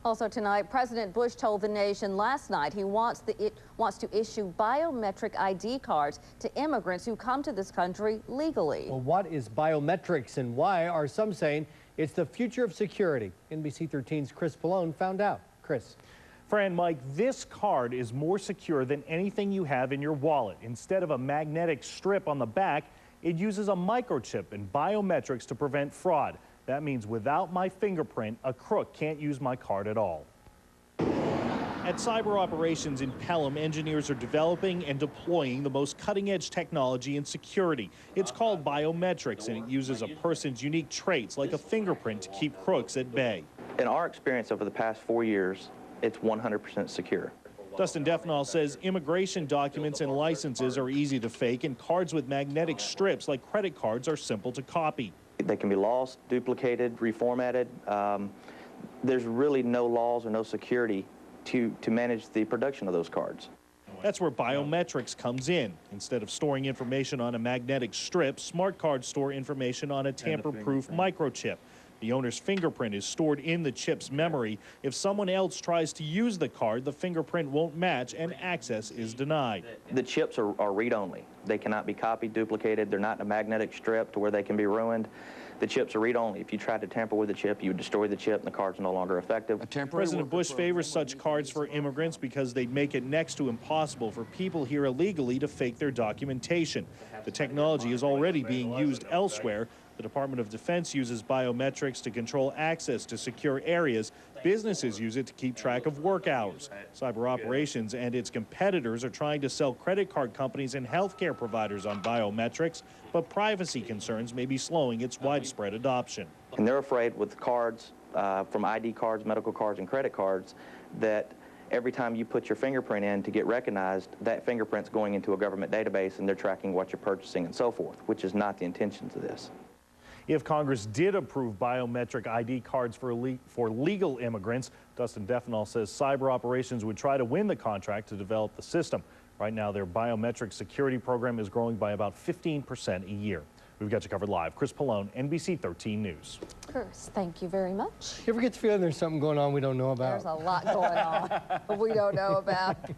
Also tonight, President Bush told the nation last night he wants to issue biometric ID cards to immigrants who come to this country legally. Well, what is biometrics and why are some saying it's the future of security? NBC 13's Chris Pallone found out. Chris. Fran, Mike, this card is more secure than anything you have in your wallet. Instead of a magnetic strip on the back, it uses a microchip and biometrics to prevent fraud. That means without my fingerprint, a crook can't use my card at all. At Cyber Operations in Pelham, engineers are developing and deploying the most cutting-edge technology in security. It's called biometrics, and it uses a person's unique traits like a fingerprint to keep crooks at bay. In our experience over the past 4 years, it's 100% secure. Dustin Defnall says immigration documents and licenses are easy to fake, and cards with magnetic strips like credit cards are simple to copy. They can be lost, duplicated, reformatted. There's really no laws or no security to manage the production of those cards. That's where biometrics comes in. Instead of storing information on a magnetic strip, smart cards store information on a tamper-proof microchip. The owner's fingerprint is stored in the chip's memory. If someone else tries to use the card, the fingerprint won't match and access is denied. The chips are read-only. They cannot be copied, duplicated. They're not in a magnetic strip to where they can be ruined. The chips are read-only. If you tried to tamper with the chip, you would destroy the chip and the card's no longer effective. President Bush favors such cards for immigrants because they'd make it next to impossible for people here illegally to fake their documentation. The technology is already being used elsewhere. The Department of Defense uses biometrics to control access to secure areas. Businesses use it to keep track of work hours. Cyber Operations and its competitors are trying to sell credit card companies and healthcare providers on biometrics, but privacy concerns may be slowing its widespread adoption. And they're afraid with cards, from ID cards, medical cards, and credit cards, that every time you put your fingerprint in to get recognized, that fingerprint's going into a government database and they're tracking what you're purchasing and so forth, which is not the intentions of this. If Congress did approve biometric ID cards for legal immigrants, Dustin Defnall says Cyber Operations would try to win the contract to develop the system. Right now, their biometric security program is growing by about 15% a year. We've got you covered live. Chris Pallone, NBC 13 News. Chris, thank you very much. You ever get the feeling there's something going on we don't know about? There's a lot going on we don't know about.